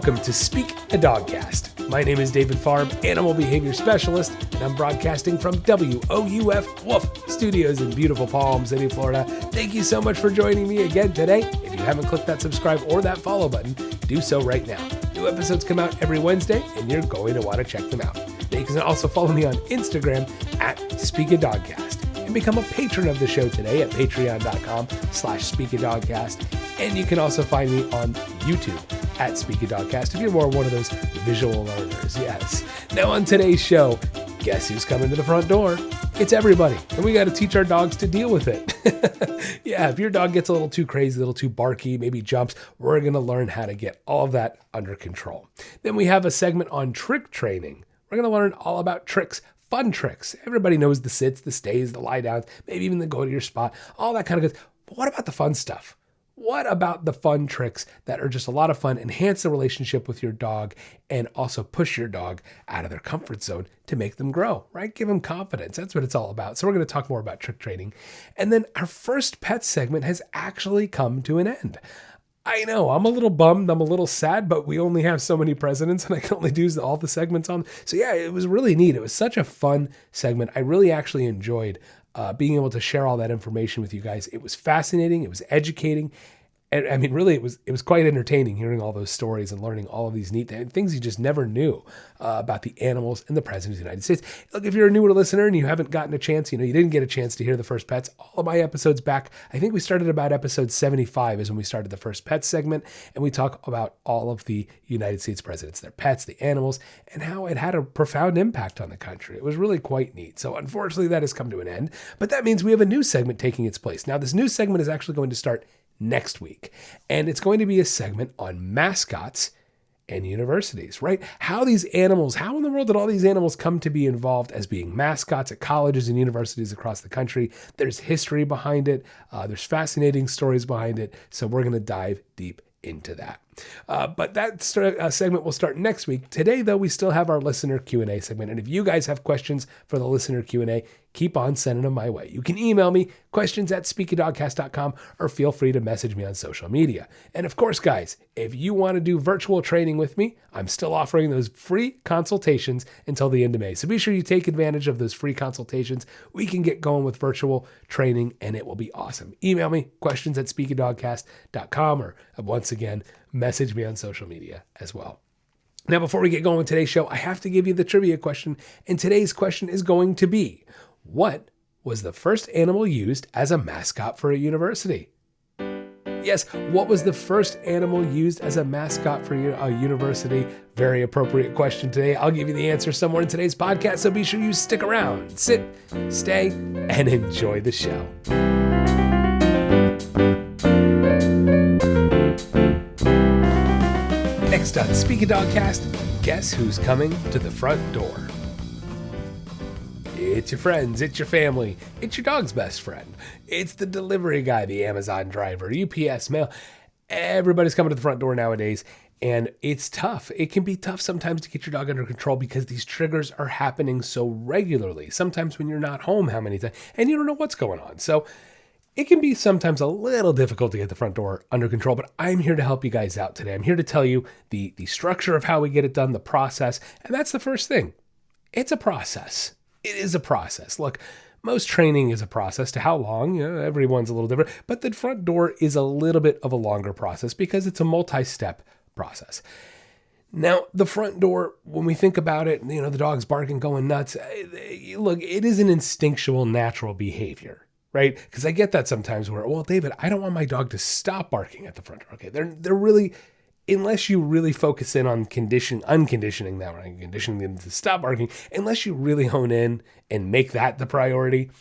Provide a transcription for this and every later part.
Welcome to Speak a Dogcast. My name is David Farb, Animal Behavior Specialist, and I'm broadcasting from WOUF Woof Studios in beautiful Palm City, Florida. Thank you so much for joining me again today. If you haven't clicked that subscribe or that follow button, do so right now. New episodes come out every Wednesday, and you're going to want to check them out. Now you can also follow me on Instagram at Speak a Dogcast and become a patron of the show today at patreon.com/speakadogcast. And you can also find me on YouTube at Speak a Dogcast if you're more one of those visual learners. Yes. Now on today's show, guess who's coming to the front door? It's everybody. And we got to teach our dogs to deal with it. Yeah, if your dog gets a little too crazy, a little too barky, maybe jumps, we're going to learn how to get all of that under control. Then we have a segment on trick training. We're going to learn all about tricks. Fun tricks. Everybody knows the sits, the stays, the lie downs, maybe even the go to your spot, all that kind of good. But what about the fun stuff? What about the fun tricks that are just a lot of fun, enhance the relationship with your dog, and also push your dog out of their comfort zone to make them grow, right? Give them confidence. That's what it's all about. So we're going to talk more about trick training. And then our first pet segment has actually come to an end. I know, I'm a little bummed, I'm a little sad, but we only have so many presidents and I can only do all the segments on. So yeah, it was really neat. It was such a fun segment. I really actually enjoyed being able to share all that information with you guys. It was fascinating. It was educating. And I mean, really, it was quite entertaining hearing all those stories and learning all of these neat things you just never knew about the animals and the President of the United States. Look, if you're a newer listener and you haven't gotten a chance, you didn't get a chance to hear the first pets, all of my episodes back, I think we started about episode 75 is when we started the first pet segment, and we talk about all of the United States presidents, their pets, the animals, and how it had a profound impact on the country. It was really quite neat. So unfortunately, that has come to an end, but that means we have a new segment taking its place. Now, this new segment is actually going to start next week. And it's going to be a segment on mascots and universities, right? How in the world did all these animals come to be involved as being mascots at colleges and universities across the country? There's history behind it. There's fascinating stories behind it. So we're going to dive deep into that. But that segment will start next week. Today, though, we still have our listener Q&A segment. And if you guys have questions for the listener Q&A, keep on sending them my way. You can email me, questions@speakadogcast.com, or feel free to message me on social media. And of course, guys, if you want to do virtual training with me, I'm still offering those free consultations until the end of May. So be sure you take advantage of those free consultations. We can get going with virtual training, and it will be awesome. Email me, questions@speakadogcast.com, or once again, message me on social media as well. Now, before we get going with today's show, I have to give you the trivia question. And today's question is going to be, what was the first animal used as a mascot for a university? Yes, what was the first animal used as a mascot for a university? Very appropriate question today. I'll give you the answer somewhere in today's podcast, so be sure you stick around, sit, stay, and enjoy the show. Next on Speak a Dogcast, guess who's coming to the front door? It's your friends, it's your family, it's your dog's best friend. It's the delivery guy, the Amazon driver, UPS, mail. Everybody's coming to the front door nowadays, and it's tough. It can be tough sometimes to get your dog under control because these triggers are happening so regularly. Sometimes when you're not home, how many times, and you don't know what's going on. So it can be sometimes a little difficult to get the front door under control, but I'm here to help you guys out today. I'm here to tell you the structure of how we get it done, the process, and that's the first thing. It's a process. It is a process. Look, most training is a process. To how long? Everyone's a little different, but the front door is a little bit of a longer process because it's a multi-step process. Now, the front door, when we think about it, the dog's barking, going nuts. Look, it is an instinctual, natural behavior. Right? Because I get that sometimes where, well, David, I don't want my dog to stop barking at the front door. Okay, they're really, unless you really focus in on unconditioning that, right? Conditioning them to stop barking, unless you really hone in and make that the priority,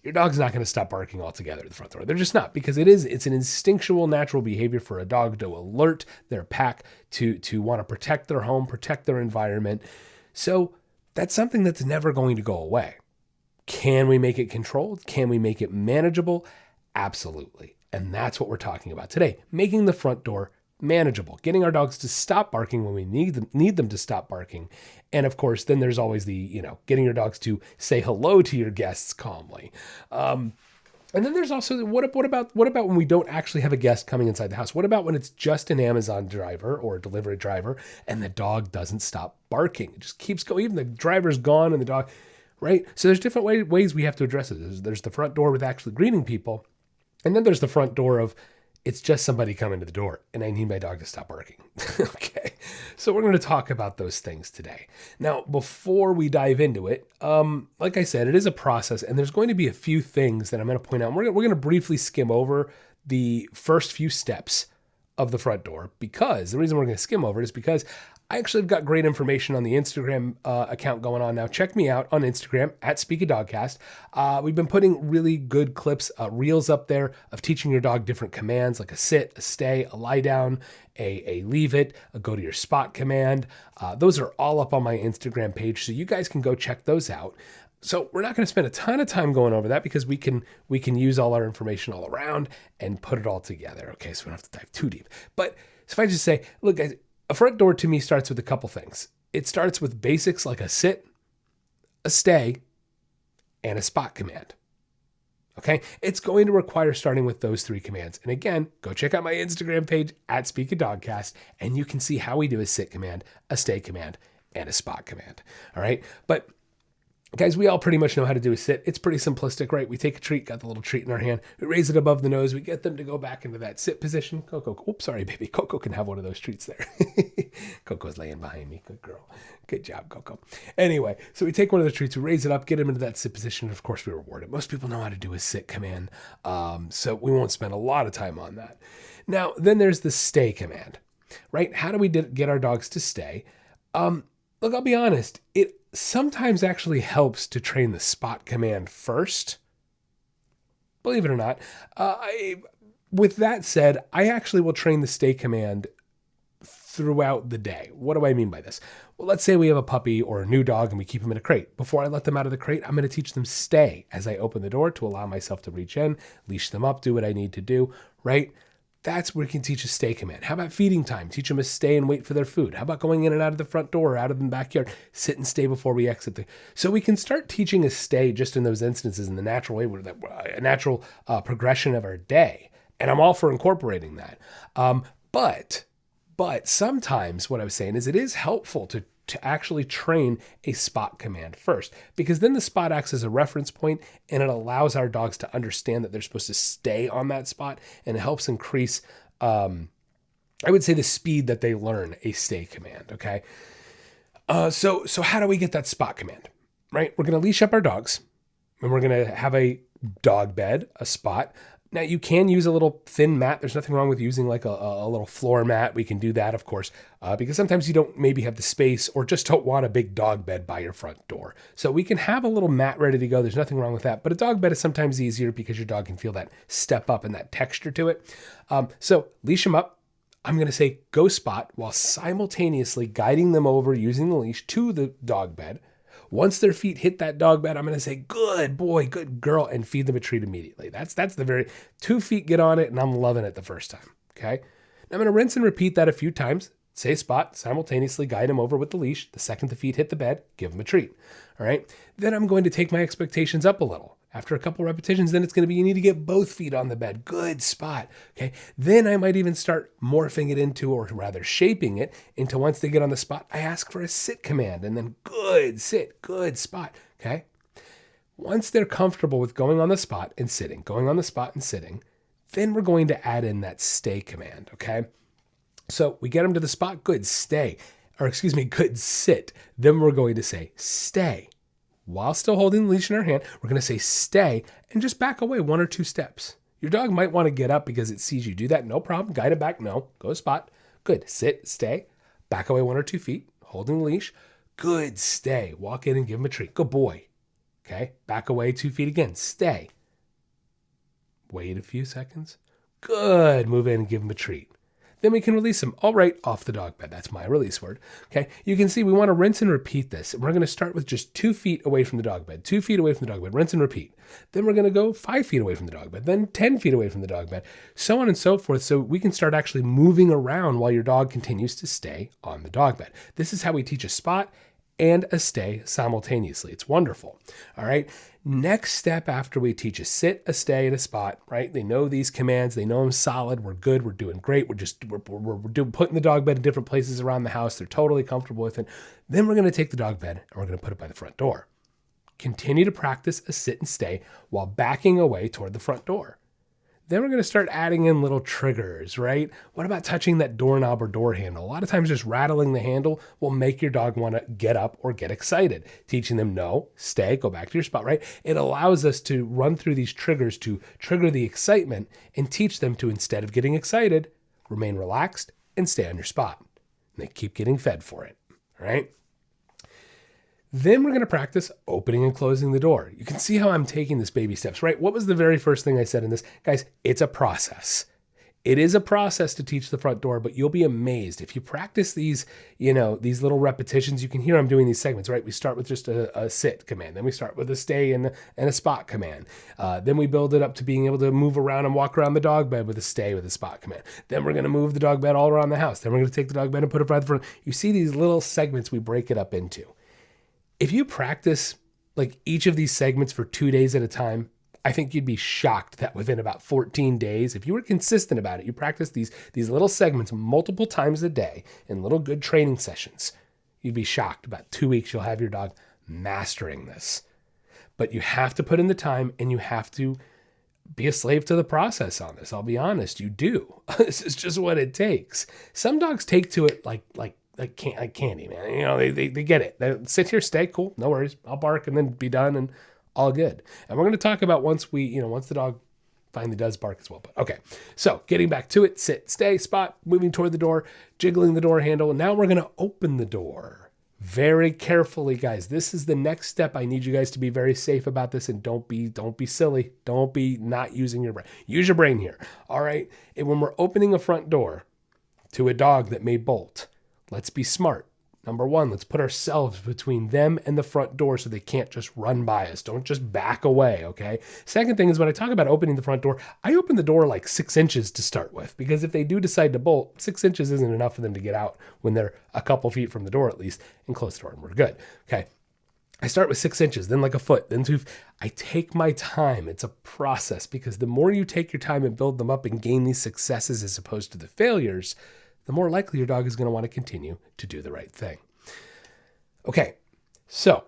your dog's not going to stop barking altogether at the front door. They're just not, because it's an instinctual, natural behavior for a dog to alert their pack, to want to protect their home, protect their environment. So that's something that's never going to go away. Can we make it controlled? Can we make it manageable? Absolutely. And that's what we're talking about today, making the front door manageable, getting our dogs to stop barking when we need them to stop barking. And of course, then there's always the, getting your dogs to say hello to your guests calmly. And then there's also what about when we don't actually have a guest coming inside the house? What about when it's just an Amazon driver or a delivery driver and the dog doesn't stop barking? It just keeps going. Even the driver's gone and the dog, right? So there's different ways we have to address it. There's the front door with actually greeting people, and then there's the front door of it's just somebody coming to the door and I need my dog to stop barking. Okay. So we're going to talk about those things today. Now, before we dive into it, like I said, it is a process and there's going to be a few things that I'm going to point out. We're going to briefly skim over the first few steps of the front door, because the reason we're going to skim over it is because I actually have got great information on the Instagram account going on now. Check me out on Instagram at Speak a Dogcast. We've been putting really good clips, reels up there of teaching your dog different commands like a sit, a stay, a lie down, a leave it, a go to your spot command. Those are all up on my Instagram page, so you guys can go check those out. So we're not going to spend a ton of time going over that because we can use all our information all around and put it all together. Okay, so we don't have to dive too deep. But if I just say, look, guys, a front door to me starts with a couple things. It starts with basics like a sit, a stay, and a spot command. Okay, it's going to require starting with those three commands. And again, go check out my Instagram page at Speak a Dogcast, and you can see how we do a sit command, a stay command, and a spot command. All right, but guys, we all pretty much know how to do a sit. It's pretty simplistic, right? We take a treat, got the little treat in our hand, we raise it above the nose, we get them to go back into that sit position. Coco, oops, sorry, baby. Coco can have one of those treats there. Coco's laying behind me. Good girl. Good job, Coco. Anyway, so we take one of the treats, we raise it up, get them into that sit position, and of course we reward it. Most people know how to do a sit command, so we won't spend a lot of time on that. Now, then there's the stay command, right? How do we get our dogs to stay? Look, I'll be honest, it sometimes actually helps to train the spot command first. Believe it or not. With that said, I actually will train the stay command throughout the day. What do I mean by this? Well, let's say we have a puppy or a new dog and we keep them in a crate. Before I let them out of the crate, I'm going to teach them stay as I open the door to allow myself to reach in, leash them up, do what I need to do, right? That's where you can teach a stay command. How about feeding time? Teach them to stay and wait for their food. How about going in and out of the front door or out of the backyard? Sit and stay before we exit. So we can start teaching a stay just in those instances in the natural way, a natural progression of our day. And I'm all for incorporating that. But sometimes what I was saying is it is helpful to actually train a spot command first, because then the spot acts as a reference point and it allows our dogs to understand that they're supposed to stay on that spot, and it helps increase, I would say, the speed that they learn a stay command. Okay. So how do we get that spot command, right? We're going to leash up our dogs and we're going to have a dog bed, a spot. Now, you can use a little thin mat. There's nothing wrong with using like a little floor mat. We can do that, of course, because sometimes you don't maybe have the space or just don't want a big dog bed by your front door. So we can have a little mat ready to go. There's nothing wrong with that. But a dog bed is sometimes easier because your dog can feel that step up and that texture to it. So leash them up. I'm going to say go spot while simultaneously guiding them over using the leash to the dog bed. Once their feet hit that dog bed, I'm going to say, good boy, good girl, and feed them a treat immediately. That's the very 2 feet get on it, and I'm loving it the first time. Okay. Now I'm going to rinse and repeat that a few times. Say spot, simultaneously guide them over with the leash. The second the feet hit the bed, give them a treat. All right. Then I'm going to take my expectations up a little. After a couple repetitions, then it's going to be, you need to get both feet on the bed. Good spot. Okay. Then I might even start morphing it into, or rather shaping it into, once they get on the spot, I ask for a sit command, and then good sit, good spot. Okay. Once they're comfortable with going on the spot and sitting, going on the spot and sitting, then we're going to add in that stay command. Okay. So we get them to the spot, good stay, good sit. Then we're going to say stay. While still holding the leash in our hand, we're going to say stay and just back away 1 or 2 steps. Your dog might want to get up because it sees you do that. No problem. Guide it back. No. Go spot. Good. Sit. Stay. Back away 1 or 2 feet. Holding the leash. Good. Stay. Walk in and give him a treat. Good boy. Okay. Back away 2 feet again. Stay. Wait a few seconds. Good. Move in and give him a treat. Then we can release them. All right, off the dog bed. That's my release word. Okay, you can see we want to rinse and repeat this. We're going to start with just 2 feet away from the dog bed, 2 feet away from the dog bed, rinse and repeat. Then we're going to go 5 feet away from the dog bed, then 10 feet away from the dog bed, so on and so forth. So we can start actually moving around while your dog continues to stay on the dog bed. This is how we teach a spot and a stay simultaneously. It's wonderful. All right. Next step after we teach a sit, a stay, and a spot, right? They know these commands. They know them solid. We're good. We're doing great. We're putting the dog bed in different places around the house. They're totally comfortable with it. Then we're going to take the dog bed and we're going to put it by the front door. Continue to practice a sit and stay while backing away toward the front door. Then we're going to start adding in little triggers, right? What about touching that doorknob or door handle? A lot of times just rattling the handle will make your dog want to get up or get excited. Teaching them no, stay, go back to your spot, right? It allows us to run through these triggers to trigger the excitement and teach them to, instead of getting excited, remain relaxed and stay on your spot. And they keep getting fed for it, all right? Then we're going to practice opening and closing the door. You can see how I'm taking this baby steps, right? What was the very first thing I said in this? Guys, it's a process. It is a process to teach the front door, but you'll be amazed. If you practice these, these little repetitions, you can hear I'm doing these segments, right? We start with just a sit command. Then we start with a stay and a spot command. Then we build it up to being able to move around and walk around the dog bed with a stay with a spot command. Then we're going to move the dog bed all around the house. Then we're going to take the dog bed and put it by the front. You see these little segments we break it up into. If you practice like each of these segments for 2 days at a time, I think you'd be shocked that within about 14 days, if you were consistent about it, you practice these little segments multiple times a day in little good training sessions, you'd be shocked. About 2 weeks, you'll have your dog mastering this. But you have to put in the time and you have to be a slave to the process on this. I'll be honest, you do. This is just what it takes. Some dogs take to it like candy, man. They get it. They sit here, stay, cool, no worries. I'll bark and then be done and all good. And we're going to talk about once the dog finally does bark as well. But okay, so getting back to it, sit, stay, spot, moving toward the door, jiggling the door handle. And now we're going to open the door very carefully, guys. This is the next step. I need you guys to be very safe about this and don't be silly. Don't be not using your brain. Use your brain here. All right. And when we're opening a front door to a dog that may bolt, let's be smart. Number one, let's put ourselves between them and the front door so they can't just run by us. Don't just back away, okay? Second thing is when I talk about opening the front door, I open the door like 6 inches to start with, because if they do decide to bolt, 6 inches isn't enough for them to get out when they're a couple feet from the door at least, and close the door and we're good, okay? I start with 6 inches, then like a foot, then 2. I take my time. It's a process, because the more you take your time and build them up and gain these successes as opposed to the failures, the more likely your dog is going to want to continue to do the right thing. Okay, so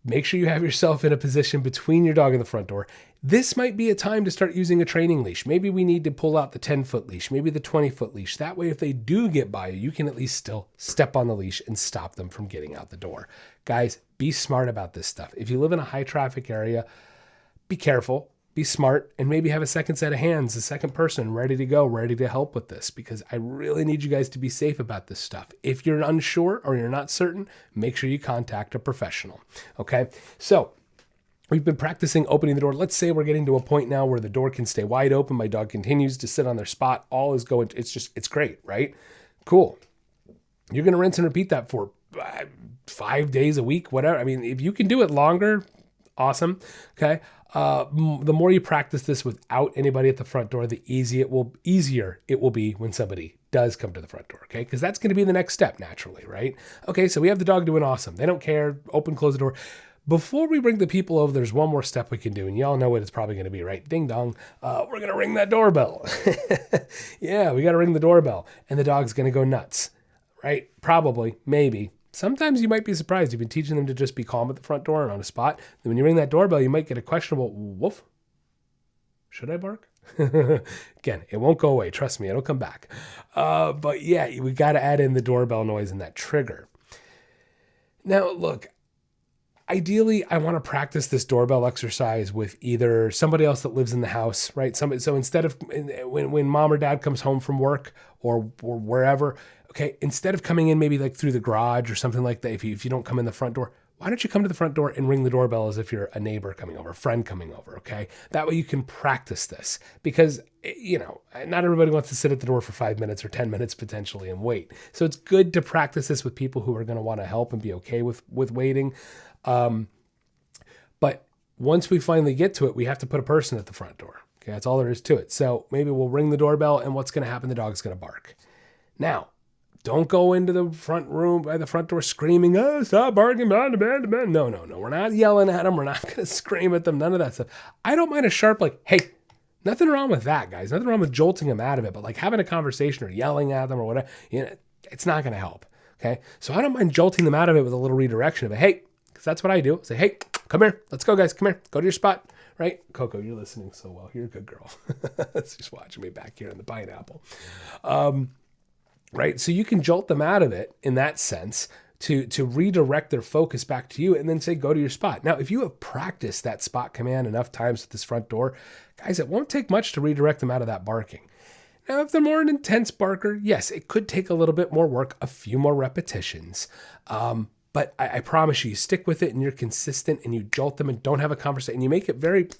make sure you have yourself in a position between your dog and the front door. This might be a time to start using a training leash. Maybe we need to pull out the 10-foot leash, maybe the 20-foot leash. That way, if they do get by you, you can at least still step on the leash and stop them from getting out the door. Guys, be smart about this stuff. If you live in a high traffic area, be careful. Be smart, and maybe have a second set of hands, a second person ready to go, ready to help with this, because I really need you guys to be safe about this stuff. If you're unsure or you're not certain, make sure you contact a professional. Okay, so we've been practicing opening the door. Let's say we're getting to a point now where the door can stay wide open. My dog continues to sit on their spot. All is going, it's great, right? Cool. You're going to rinse and repeat that for 5 days a week, whatever. I mean, if you can do it longer, awesome. Okay. The more you practice this without anybody at the front door, the easier it will be when somebody does come to the front door. Okay. Because that's going to be the next step naturally, right? Okay. So we have the dog doing awesome. They don't care. Open, close the door. Before we bring the people over, there's one more step we can do, and y'all know what it's probably going to be, right? Ding dong. We're going to ring that doorbell. Yeah, we got to ring the doorbell, and the dog's going to go nuts, right? Probably, maybe. Sometimes you might be surprised. You've been teaching them to just be calm at the front door and on a spot. Then when you ring that doorbell, you might get a questionable woof. Should I bark? Again, it won't go away. Trust me, it'll come back. But yeah, we got to add in the doorbell noise and that trigger. Now, look, ideally, I want to practice this doorbell exercise with either somebody else that lives in the house, right? So instead of when mom or dad comes home from work or wherever, okay, instead of coming in maybe like through the garage or something like that, if you don't come in the front door, why don't you come to the front door and ring the doorbell as if you're a neighbor coming over, a friend coming over, okay? That way you can practice this, because, not everybody wants to sit at the door for 5 minutes or 10 minutes potentially and wait. So it's good to practice this with people who are going to want to help and be okay with waiting. But once we finally get to it, we have to put a person at the front door. Okay, that's all there is to it. So maybe we'll ring the doorbell, and what's going to happen? The dog's going to bark. Now, Don't go into the front room by the front door screaming, oh, stop barking, blah, blah, blah. No. We're not yelling at them. We're not going to scream at them. None of that stuff. I don't mind a sharp, like, hey, nothing wrong with that, guys. Nothing wrong with jolting them out of it. But like having a conversation or yelling at them or whatever, it's not going to help. Okay. So I don't mind jolting them out of it with a little redirection of it. Hey, because that's what I do. Say, hey, come here. Let's go, guys. Come here. Go to your spot. Right? Coco, you're listening so well. You're a good girl. She's watching me back here in the pineapple. Right? So you can jolt them out of it in that sense to redirect their focus back to you and then say, go to your spot. Now, if you have practiced that spot command enough times at this front door, guys, it won't take much to redirect them out of that barking. Now, if they're more an intense barker, yes, it could take a little bit more work, a few more repetitions. But I promise you stick with it and you're consistent and you jolt them and don't have a conversation and you make it very,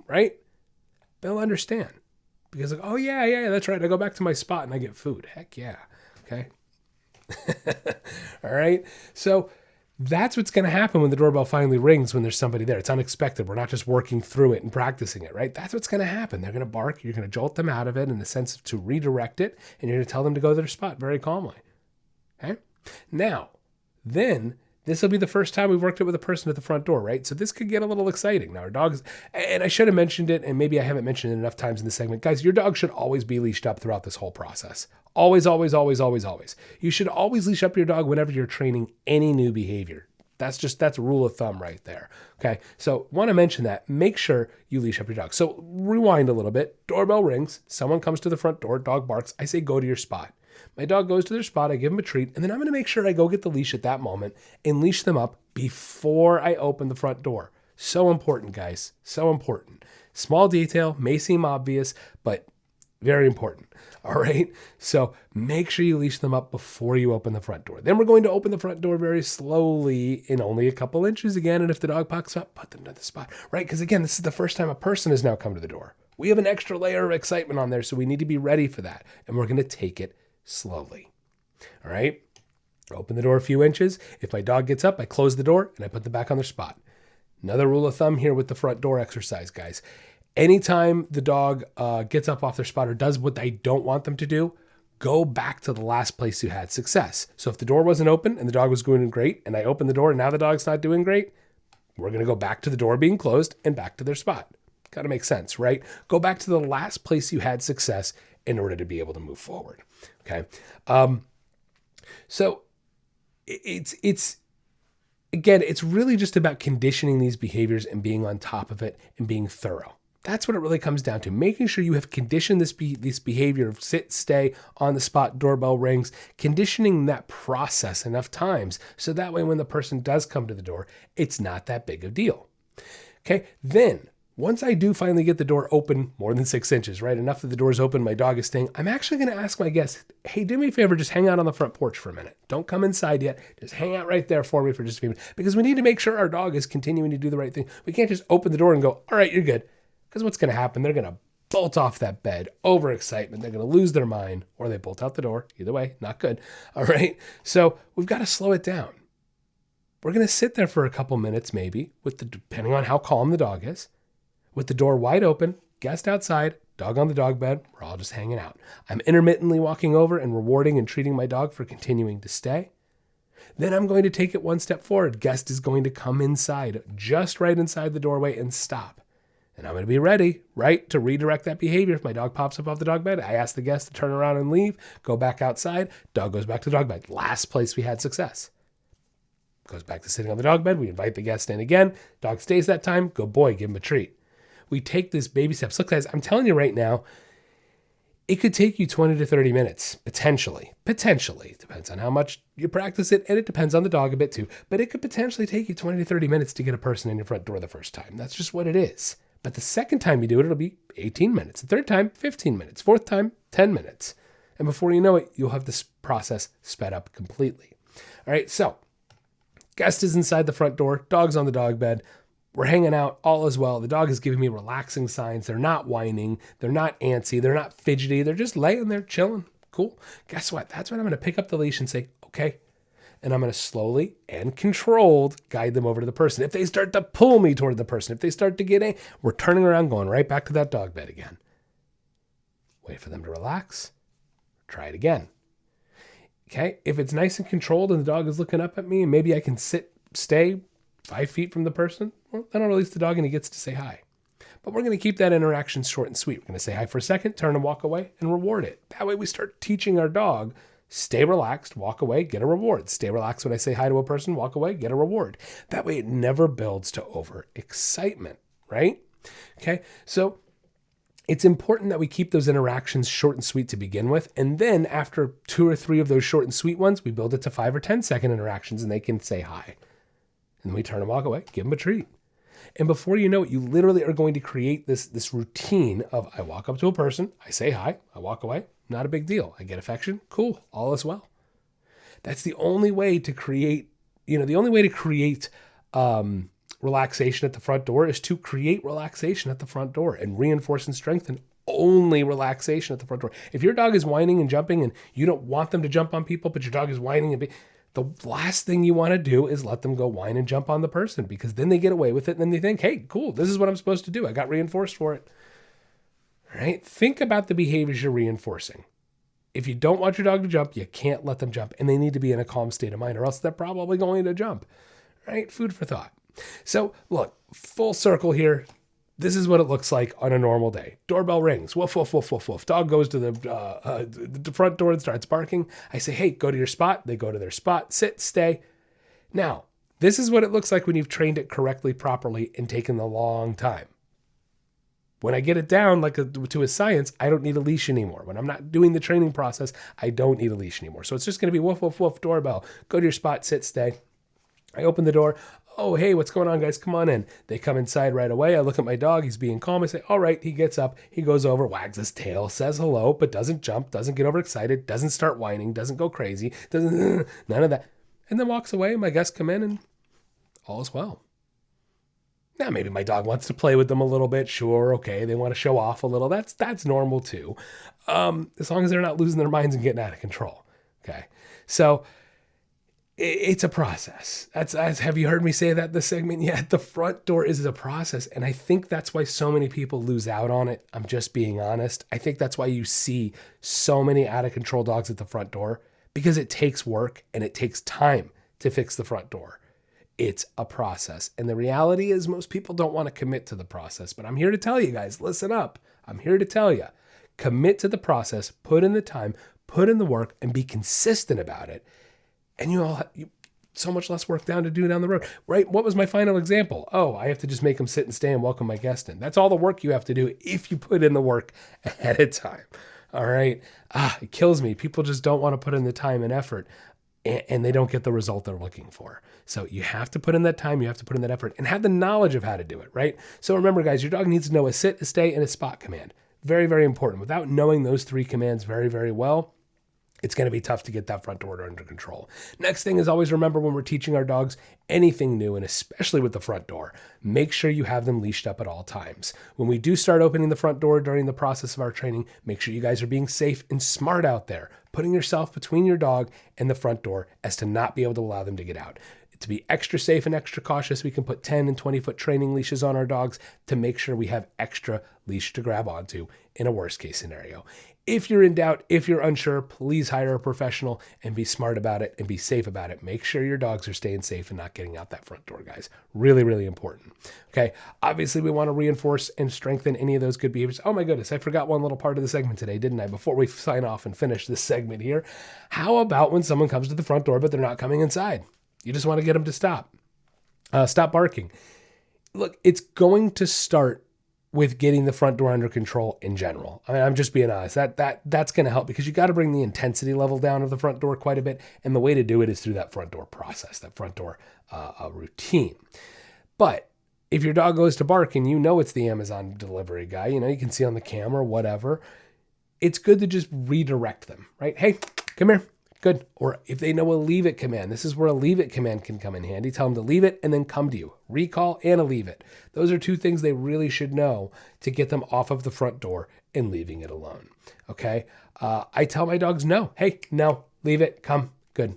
right? They'll understand. Because like, oh yeah, that's right. I go back to my spot and I get food. Heck yeah. Okay. All right. So that's what's going to happen when the doorbell finally rings when there's somebody there. It's unexpected. We're not just working through it and practicing it, right? That's what's going to happen. They're going to bark. You're going to jolt them out of it in the sense of to redirect it. And you're going to tell them to go to their spot very calmly. Okay. Now, then this will be the first time we've worked it with a person at the front door, right? So this could get a little exciting. Now our dogs, and I should have mentioned it, and maybe I haven't mentioned it enough times in the segment. Guys, your dog should always be leashed up throughout this whole process. Always. You should always leash up your dog whenever you're training any new behavior. That's a rule of thumb right there. Okay. So want to mention that. Make sure you leash up your dog. So rewind a little bit. Doorbell rings. Someone comes to the front door. Dog barks. I say, go to your spot. My dog goes to their spot. I give them a treat. And then I'm going to make sure I go get the leash at that moment and leash them up before I open the front door. So important, guys. So important. Small detail, may seem obvious, but very important. All right. So make sure you leash them up before you open the front door. Then we're going to open the front door very slowly in only a couple inches again. And if the dog pops up, put them to the spot, right? Because again, this is the first time a person has now come to the door. We have an extra layer of excitement on there. So we need to be ready for that. And we're going to take it slowly. All right. Open the door a few inches. If my dog gets up, I close the door and I put them back on their spot. Another rule of thumb here with the front door exercise, guys. Anytime the dog gets up off their spot or does what I don't want them to do, go back to the last place you had success. So if the door wasn't open and the dog was doing great and I opened the door and now the dog's not doing great, we're going to go back to the door being closed and back to their spot. Got to make sense, right? Go back to the last place you had success in order to be able to move forward. Okay. So it's again, it's really just about conditioning these behaviors and being on top of it and being thorough. That's what it really comes down to. Making sure you have conditioned this behavior of sit, stay, on the spot, doorbell rings, conditioning that process enough times so that way when the person does come to the door, it's not that big of a deal. Okay. Then once I do finally get the door open more than 6 inches, right? Enough that the door's open, my dog is staying. I'm actually going to ask my guests, hey, do me a favor, just hang out on the front porch for a minute. Don't come inside yet. Just hang out right there for me for just a few minutes because we need to make sure our dog is continuing to do the right thing. We can't just open the door and go, all right, you're good. Because what's going to happen? They're going to bolt off that bed, overexcitement. They're going to lose their mind or they bolt out the door. Either way, not good. All right. So we've got to slow it down. We're going to sit there for a couple minutes, maybe, depending on how calm the dog is, with the door wide open, guest outside, dog on the dog bed. We're all just hanging out. I'm intermittently walking over and rewarding and treating my dog for continuing to stay. Then I'm going to take it one step forward. Guest is going to come inside, just right inside the doorway and stop. And I'm going to be ready, right, to redirect that behavior. If my dog pops up off the dog bed, I ask the guest to turn around and leave, go back outside. Dog goes back to the dog bed. Last place we had success. Goes back to sitting on the dog bed. We invite the guest in again. Dog stays that time. Good boy, give him a treat. We take this baby steps. Look, guys, I'm telling you right now, it could take you 20 to 30 minutes, potentially. Depends on how much you practice it, and it depends on the dog a bit too. But it could potentially take you 20 to 30 minutes to get a person in your front door the first time. That's just what it is. But the second time you do it, it'll be 18 minutes. The third time, 15 minutes. Fourth time, 10 minutes. And before you know it, you'll have this process sped up completely. All right, so guest is inside the front door, dog's on the dog bed. We're hanging out, all is well. The dog is giving me relaxing signs. They're not whining. They're not antsy. They're not fidgety. They're just laying there chilling. Cool. Guess what? That's when I'm going to pick up the leash and say, okay. And I'm going to slowly and controlled guide them over to the person. If they start to pull me toward the person, if they start to get in, we're turning around, going right back to that dog bed again. Wait for them to relax. Try it again. Okay. If it's nice and controlled and the dog is looking up at me and maybe I can stay 5 feet from the person, well, then I'll release the dog and he gets to say hi. But we're going to keep that interaction short and sweet. We're going to say hi for a second, turn and walk away, and reward it. That way we start teaching our dog, stay relaxed, walk away, get a reward. Stay relaxed when I say hi to a person, walk away, get a reward. That way it never builds to overexcitement, right? Okay, so it's important that we keep those interactions short and sweet to begin with. And then after 2 or 3 of those short and sweet ones, we build it to 5 or 10 second interactions and they can say hi. And we turn and walk away, give them a treat. And before you know it, you literally are going to create this routine of I walk up to a person, I say hi, I walk away, not a big deal. I get affection, cool, all is well. That's the only way to create, relaxation at the front door is to create relaxation at the front door and reinforce and strengthen only relaxation at the front door. If your dog is whining and jumping and you don't want them to jump on people, but your dog is whining and the last thing you want to do is let them go whine and jump on the person, because then they get away with it and then they think, hey, cool, this is what I'm supposed to do. I got reinforced for it. Right? Think about the behaviors you're reinforcing. If you don't want your dog to jump, you can't let them jump, and they need to be in a calm state of mind or else they're probably going to jump. Right? Food for thought. So look, full circle here. This is what it looks like on a normal day. Doorbell rings. Woof, woof, woof, woof, woof. Dog goes to the front door and starts barking. I say, hey, go to your spot. They go to their spot. Sit, stay. Now, this is what it looks like when you've trained it correctly, properly, and taken a long time. When I get it down to a science, I don't need a leash anymore. When I'm not doing the training process, I don't need a leash anymore. So it's just going to be woof, woof, woof, doorbell. Go to your spot, sit, stay. I open the door. Oh, hey, what's going on, guys? Come on in. They come inside right away. I look at my dog. He's being calm. I say, all right. He gets up. He goes over, wags his tail, says hello, but doesn't jump, doesn't get overexcited, doesn't start whining, doesn't go crazy, doesn't none of that. And then walks away. My guests come in and all is well. Now, maybe my dog wants to play with them a little bit. Sure, okay. They want to show off a little. That's normal too. As long as they're not losing their minds and getting out of control. Okay. So it's a process. Have you heard me say that in this segment? Yeah, the front door is a process. And I think that's why so many people lose out on it. I'm just being honest. I think that's why you see so many out of control dogs at the front door, because it takes work and it takes time to fix the front door. It's a process. And the reality is most people don't want to commit to the process, but I'm here to tell you guys, listen up. I'm here to tell you, commit to the process, put in the time, put in the work, and be consistent about it. And you so much less work to do down the road, right? What was my final example? Oh, I have to just make them sit and stay and welcome my guest in. That's all the work you have to do if you put in the work ahead of time. All right. It kills me. People just don't want to put in the time and effort, and they don't get the result they're looking for. So you have to put in that time, you have to put in that effort, and have the knowledge of how to do it, right? So remember, guys, your dog needs to know a sit, a stay, and a spot command. Very, very important. Without knowing those 3 commands very, very well, it's going to be tough to get that front door under control. Next thing is always remember, when we're teaching our dogs anything new, and especially with the front door, make sure you have them leashed up at all times. When we do start opening the front door during the process of our training, make sure you guys are being safe and smart out there, putting yourself between your dog and the front door as to not be able to allow them to get out. To be extra safe and extra cautious, we can put 10 and 20-foot training leashes on our dogs to make sure we have extra leash to grab onto in a worst case scenario. If you're in doubt, if you're unsure, please hire a professional and be smart about it and be safe about it. Make sure your dogs are staying safe and not getting out that front door, guys. Really, really important. Okay. Obviously, we want to reinforce and strengthen any of those good behaviors. Oh my goodness, I forgot one little part of the segment today, didn't I? Before we sign off and finish this segment here, how about when someone comes to the front door, but they're not coming inside? You just want to get them to stop barking. Look, it's going to start with getting the front door under control in general. I mean, I'm just being honest. That's going to help, because you got to bring the intensity level down of the front door quite a bit. And the way to do it is through that front door process, that front door routine. But if your dog goes to bark and you know it's the Amazon delivery guy, you can see on the camera, whatever, it's good to just redirect them, right? Hey, come here. Good. Or if they know a leave it command, this is where a leave it command can come in handy. Tell them to leave it and then come to you. Recall and a leave it. Those are 2 things they really should know to get them off of the front door and leaving it alone. Okay. I tell my dogs no. Hey, no, leave it. Come. Good.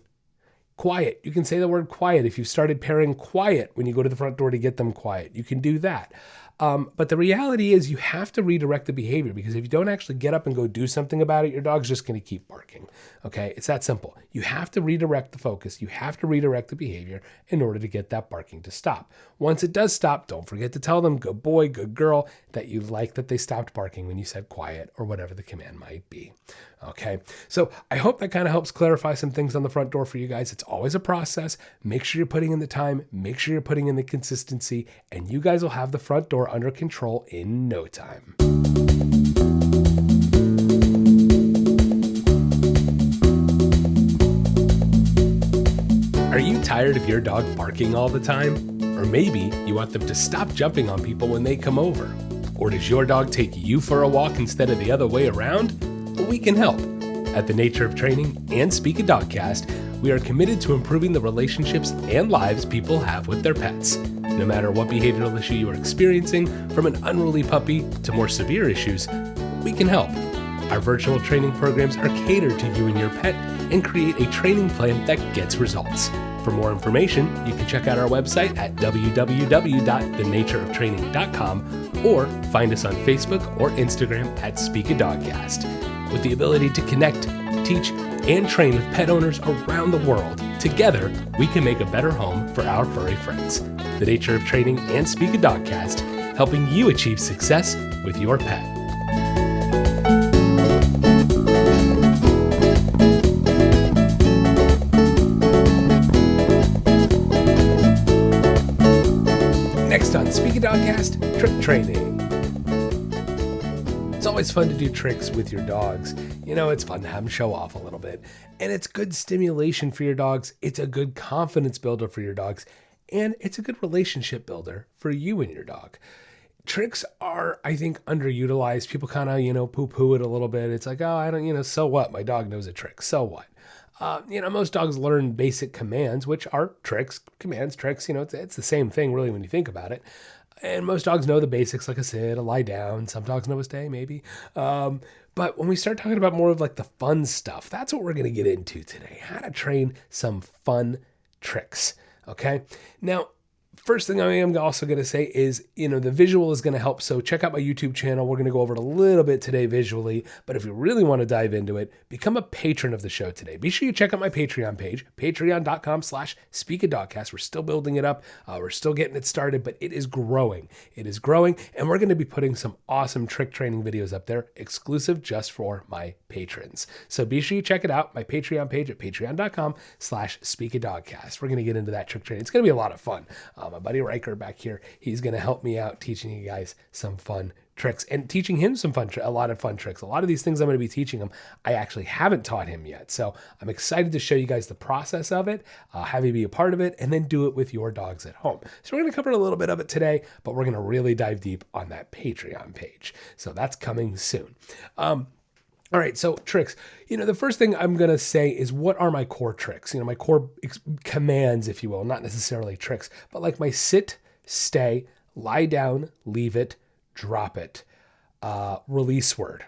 Quiet. You can say the word quiet. If you started pairing quiet when you go to the front door to get them quiet, you can do that. But the reality is you have to redirect the behavior, because if you don't actually get up and go do something about it, your dog's just going to keep barking. Okay, it's that simple. You have to redirect the focus. You have to redirect the behavior in order to get that barking to stop. Once it does stop, don't forget to tell them, good boy, good girl, that you like that they stopped barking when you said quiet or whatever the command might be. Okay, so I hope that kind of helps clarify some things on the front door for you guys. It's always a process. Make sure you're putting in the time, make sure you're putting in the consistency, and you guys will have the front door under control in no time. Are you tired of your dog barking all the time? Or maybe you want them to stop jumping on people when they come over? Or does your dog take you for a walk instead of the other way around? Well, we can help. At The Nature of Training and Speak a Dogcast, we are committed to improving the relationships and lives people have with their pets. No matter what behavioral issue you are experiencing, from an unruly puppy to more severe issues, we can help. Our virtual training programs are catered to you and your pet and create a training plan that gets results. For more information, you can check out our website at www.thenatureoftraining.com or find us on Facebook or Instagram at Speak a Dogcast. With the ability to connect, teach, and train with pet owners around the world, together we can make a better home for our furry friends. The Nature of Training and Speak a Dogcast, helping you achieve success with your pet. Next on Speak a Dogcast, trick training. It's always fun to do tricks with your dogs. You know, it's fun to have them show off a little bit. And it's good stimulation for your dogs. It's a good confidence builder for your dogs. And it's a good relationship builder for you and your dog. Tricks are, I think, underutilized. People kind of, poo-poo it a little bit. It's like, oh, I don't, so what? My dog knows a trick. So what? Most dogs learn basic commands, which are tricks, commands, tricks. It's the same thing, really, when you think about it. And most dogs know the basics, like a sit, a lie down. Some dogs know a stay, maybe. But when we start talking about more of like the fun stuff, that's what we're going to get into today. How to train some fun tricks. Okay. Now, first thing I am also going to say is, the visual is going to help. So check out my YouTube channel. We're going to go over it a little bit today visually, but if you really want to dive into it, become a patron of the show today. Be sure you check out my Patreon page, patreon.com/speakadogcast. We're still building it up. We're still getting it started, but it is growing. It is growing, and we're going to be putting some awesome trick training videos up there, exclusive just for my patrons. So be sure you check it out, my Patreon page at patreon.com/speakadogcast. We're going to get into that trick training. It's going to be a lot of fun. My buddy Riker back here, he's going to help me out teaching you guys some fun tricks and teaching him a lot of fun tricks. A lot of these things I'm going to be teaching him, I actually haven't taught him yet. So I'm excited to show you guys the process of it, have you be a part of it, and then do it with your dogs at home. So we're going to cover a little bit of it today, but we're going to really dive deep on that Patreon page. So that's coming soon. All right, so tricks. The first thing I'm going to say is, what are my core tricks? My core commands, if you will, not necessarily tricks, but like my sit, stay, lie down, leave it, drop it, release word,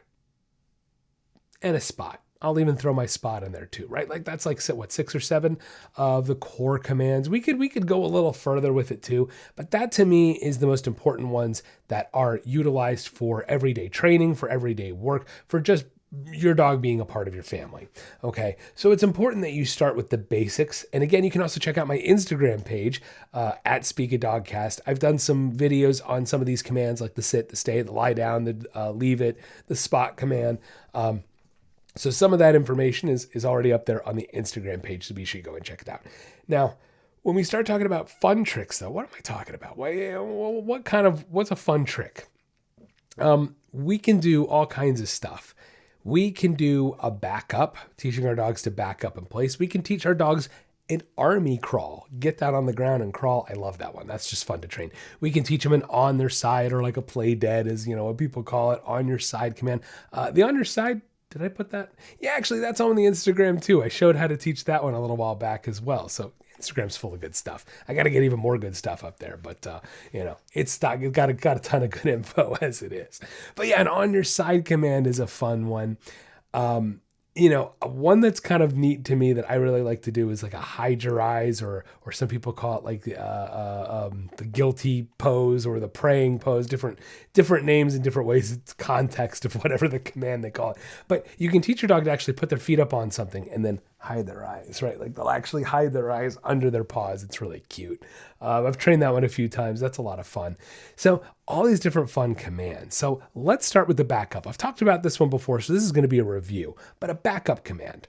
and a spot. I'll even throw my spot in there too, right? Like that's like 6 or 7 of the core commands. We could go a little further with it too, but that to me is the most important ones that are utilized for everyday training, for everyday work, for just your dog being a part of your family. Okay. So it's important that you start with the basics. And again, you can also check out my Instagram page, at Speak a Dogcast. I've done some videos on some of these commands, like the sit, the stay, the lie down, the leave it, the spot command. So some of that information is already up there on the Instagram page. So be sure you go and check it out. Now, when we start talking about fun tricks though, what am I talking about? What's a fun trick? We can do all kinds of stuff. We can do a backup, teaching our dogs to back up in place. We can teach our dogs an army crawl, get that on the ground and crawl. I love that one. That's just fun to train. We can teach them an on their side, or like a play dead is, what people call it, on your side command. The on your side, did I put that? Yeah, actually that's on the Instagram too. I showed how to teach that one a little while back as well. So Instagram's full of good stuff. I got to get even more good stuff up there, but it's got a ton of good info as it is. But yeah, an on your side command is a fun one. One that's kind of neat to me that I really like to do is like a hide your eyes, or some people call it like the guilty pose or the praying pose. Different names in different ways. It's context of whatever the command they call it. But you can teach your dog to actually put their feet up on something and then hide their eyes, right? Like they'll actually hide their eyes under their paws. It's really cute. I've trained that one a few times. That's a lot of fun. So all these different fun commands. So let's start with the backup. I've talked about this one before, so this is going to be a review, but a backup command.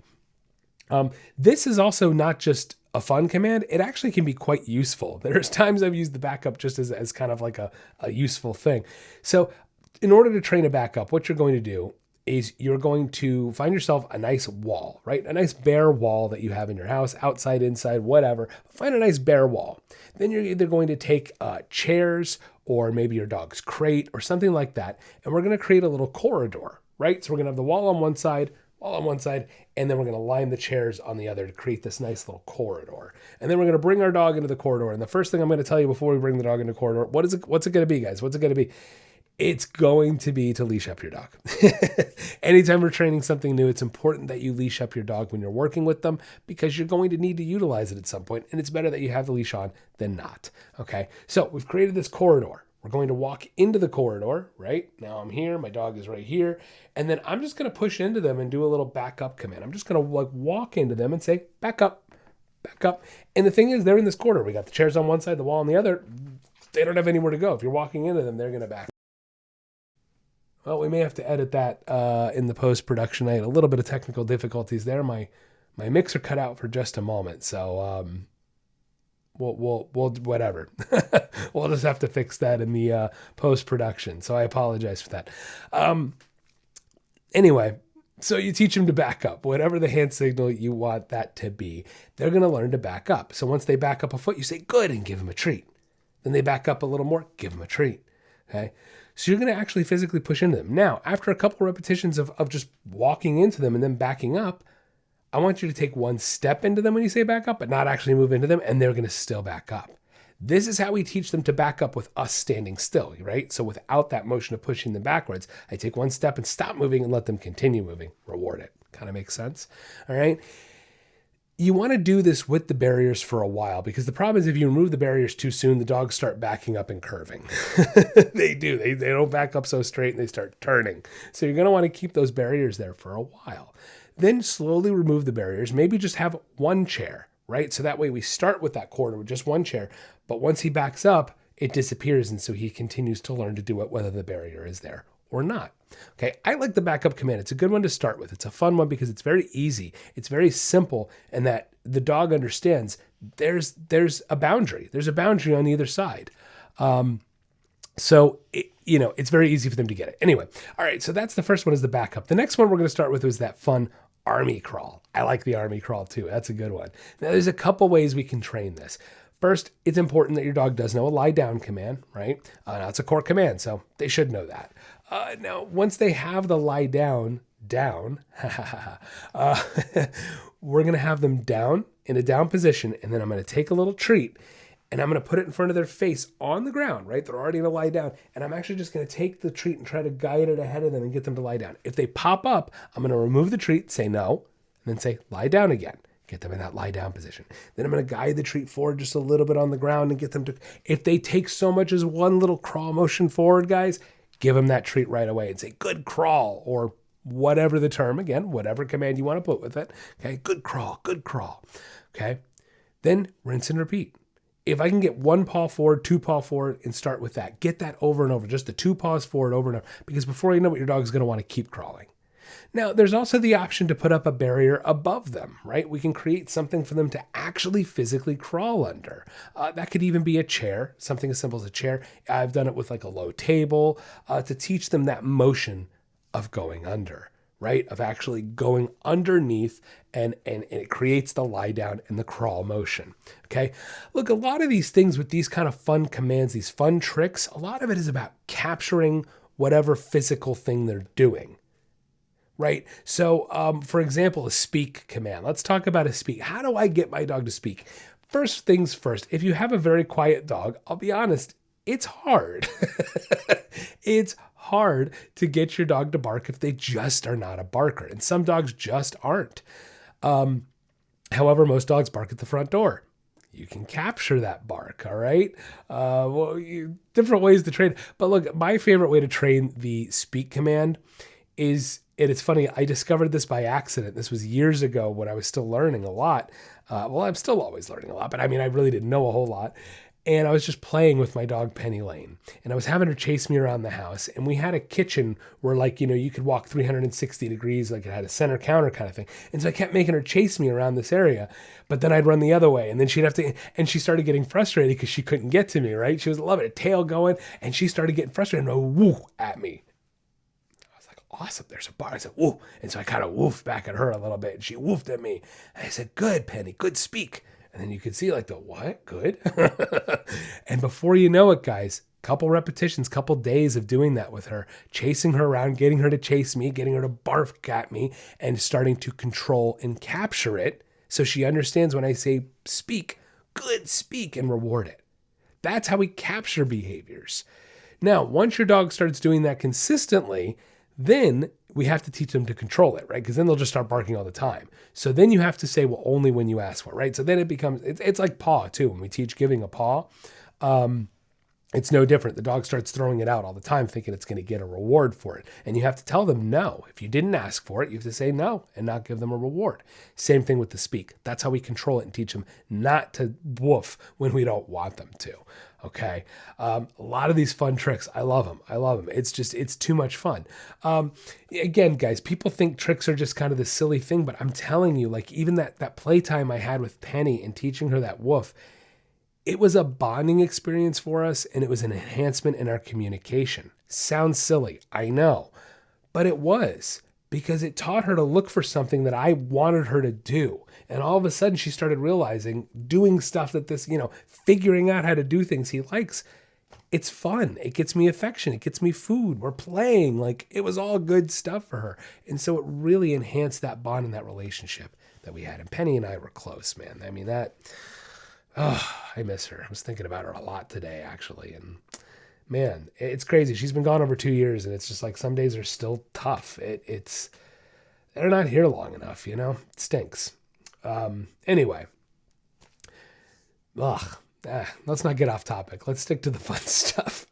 This is also not just a fun command. It actually can be quite useful. There's times I've used the backup just as kind of like a useful thing. So in order to train a backup, what you're going to do is you're going to find yourself a nice wall, right? A nice bare wall that you have in your house, outside, inside, whatever. Find a nice bare wall. Then you're either going to take chairs or maybe your dog's crate or something like that. And we're going to create a little corridor, right? So we're going to have the wall on one side, and then we're going to line the chairs on the other to create this nice little corridor. And then we're going to bring our dog into the corridor. And the first thing I'm going to tell you before we bring the dog into the corridor, what's it going to be, guys? What's it going to be? It's going to be to leash up your dog. Anytime we're training something new, it's important that you leash up your dog when you're working with them, because you're going to need to utilize it at some point, and it's better that you have the leash on than not. Okay, so we've created this corridor. We're going to walk into the corridor, right? Now I'm here, my dog is right here, and then I'm just going to push into them and do a little back up command. I'm just going to walk into them and say, back up. And the thing is, they're in this corner. We got the chairs on one side, the wall on the other. They don't have anywhere to go. If you're walking into them, they're going to back. Well, we may have to edit that in the post-production. I had a little bit of technical difficulties there. My mixer cut out for just a moment, so we'll whatever. We'll just have to fix that in the post-production. So I apologize for that. Anyway, so you teach them to back up, whatever the hand signal you want that to be. They're going to learn to back up. So once they back up a foot, you say good and give them a treat. Then they back up a little more, give them a treat. Okay. So you're going to actually physically push into them. Now, after a couple repetitions of just walking into them and then backing up, I want you to take one step into them when you say back up, but not actually move into them, and they're going to still back up. This is how we teach them to back up with us standing still, right? So without that motion of pushing them backwards, I take one step and stop moving and let them continue moving. Reward it. Kind of makes sense. All right. You want to do this with the barriers for a while, because the problem is if you remove the barriers too soon, the dogs start backing up and curving. They do. They don't back up so straight and they start turning. So you're going to want to keep those barriers there for a while. Then slowly remove the barriers. Maybe just have one chair, right? So that way we start with that corridor with just one chair. But once he backs up, it disappears. And so he continues to learn to do it whether the barrier is there or not. Okay, I like the backup command. It's a good one to start with. It's a fun one because it's very easy. It's very simple, and that the dog understands there's a boundary. There's a boundary on either side. So it's very easy for them to get it. Anyway, all right, so that's the first one, is the backup. The next one we're going to start with is that fun army crawl. I like the army crawl too. That's a good one. Now, there's a couple ways we can train this. First, it's important that your dog does know a lie down command, right? Now it's a core command, so they should know that. Now, once they have the lie down, we're going to have them down in a down position, and then I'm going to take a little treat, and I'm going to put it in front of their face on the ground, right? They're already going to lie down, and I'm actually just going to take the treat and try to guide it ahead of them and get them to lie down. If they pop up, I'm going to remove the treat, say no, and then say lie down again. Get them in that lie down position. Then I'm going to guide the treat forward just a little bit on the ground and get them to, if they take so much as one little crawl motion forward, guys, give them that treat right away and say, good crawl, or whatever the term, again, whatever command you want to put with it. Okay, good crawl, good crawl. Okay, then rinse and repeat. If I can get one paw forward, two paw forward, and start with that, get that over and over, just the two paws forward over and over, because before you know it, your dog's going to want to keep crawling. Now, there's also the option to put up a barrier above them, right? We can create something for them to actually physically crawl under. That could even be a chair, something as simple as a chair. I've done it with like a low table to teach them that motion of going under, right? Of actually going underneath, and it creates the lie down and the crawl motion, okay? Look, a lot of these things with these kind of fun commands, these fun tricks, a lot of it is about capturing whatever physical thing they're doing. Right. So, for example, a speak command. Let's talk about a speak. How do I get my dog to speak? First things first, if you have a very quiet dog, I'll be honest, it's hard. It's hard to get your dog to bark if they just are not a barker. And some dogs just aren't. However, most dogs bark at the front door. You can capture that bark, all right? Different ways to train. But look, my favorite way to train the speak command is, and it's funny, I discovered this by accident. This was years ago when I was still learning a lot. I'm still always learning a lot, but I mean, I really didn't know a whole lot. And I was just playing with my dog, Penny Lane. And I was having her chase me around the house. And we had a kitchen where, like, you could walk 360 degrees, like it had a center counter kind of thing. And so I kept making her chase me around this area. But then I'd run the other way. And then she'd have to, and she started getting frustrated because she couldn't get to me, right? She was loving it, tail going. And she started getting frustrated and woo at me. I was like, awesome, there's a bar. I said, woo. And so I kind of woofed back at her a little bit. And she woofed at me. And I said, good, Penny, good speak. And then you could see like the what? Good. And before you know it, guys, couple repetitions, couple days of doing that with her, chasing her around, getting her to chase me, getting her to bark at me, and starting to control and capture it so she understands when I say speak, good, speak, and reward it. That's how we capture behaviors. Now, once your dog starts doing that consistently, then we have to teach them to control it, right? Because then they'll just start barking all the time. So then you have to say, well, only when you ask for it, right? So then it becomes, it's like paw too. When we teach giving a paw, it's no different. The dog starts throwing it out all the time, thinking it's going to get a reward for it. And you have to tell them no. If you didn't ask for it, you have to say no and not give them a reward. Same thing with the speak. That's how we control it and teach them not to woof when we don't want them to. Okay. A lot of these fun tricks. I love them. It's too much fun. Again, guys, people think tricks are just kind of this silly thing, but I'm telling you, like even that playtime I had with Penny and teaching her that woof, it was a bonding experience for us, and it was an enhancement in our communication. Sounds silly, I know, but it was, because it taught her to look for something that I wanted her to do. And all of a sudden she started realizing doing stuff that this, figuring out how to do things he likes. It's fun. It gets me affection. It gets me food. We're playing. Like, it was all good stuff for her. And so it really enhanced that bond and that relationship that we had. And Penny and I were close, man. I mean, I miss her. I was thinking about her a lot today, actually. And man, it's crazy. She's been gone over 2 years, and it's just like some days are still tough. They're not here long enough, It stinks. Anyway, let's not get off topic. Let's stick to the fun stuff.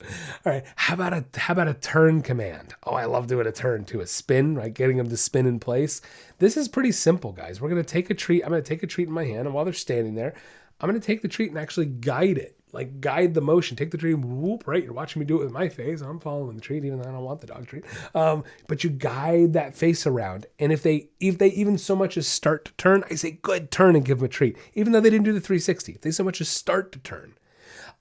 All right. How about a turn command? Oh, I love doing a turn too. A spin, right? Getting them to spin in place. This is pretty simple, guys. We're going to take a treat. I'm going to take a treat in my hand, and while they're standing there, I'm going to take the treat and actually guide it. Like guide the motion. Take the treat and whoop, right? You're watching me do it with my face. I'm following the treat, even though I don't want the dog treat. But you guide that face around. And if they even so much as start to turn, I say, good, turn, and give them a treat. Even though they didn't do the 360. If they so much as start to turn.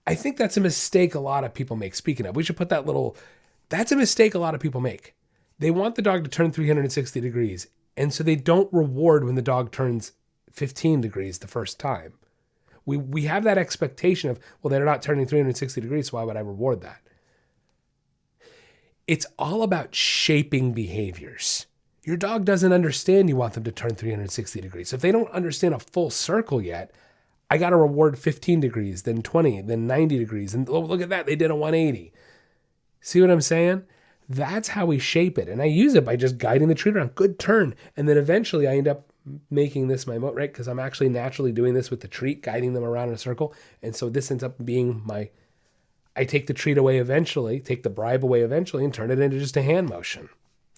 I think that's a mistake a lot of people make. Speaking of, we should put that's a mistake a lot of people make. They want the dog to turn 360 degrees. And so they don't reward when the dog turns 15 degrees the first time. We have that expectation of, well, they're not turning 360 degrees, so why would I reward that? It's all about shaping behaviors. Your dog doesn't understand you want them to turn 360 degrees. So if they don't understand a full circle yet, I got to reward 15 degrees, then 20, then 90 degrees. And oh, look at that, they did a 180. See what I'm saying? That's how we shape it. And I use it by just guiding the treat around. Good turn. And then eventually I end up making this my mode, right? Because I'm actually naturally doing this with the treat, guiding them around in a circle. And so this ends up being I take the treat away eventually, take the bribe away eventually, and turn it into just a hand motion.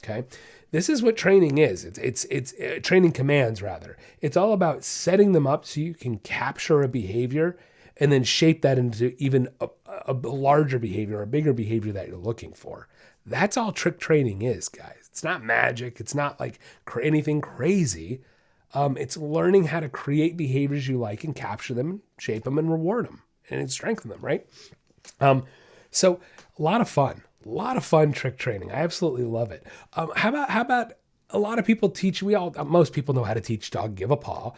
Okay. This is what training is. It's training commands rather. It's all about setting them up so you can capture a behavior and then shape that into even a larger behavior, a bigger behavior that you're looking for. That's all trick training is, guys. It's not magic. It's not like anything crazy. It's learning how to create behaviors you like and capture them, shape them, and reward them, and strengthen them, right? So a lot of fun trick training. I absolutely love it. How about a lot of people teach, most people know how to teach dog give a paw,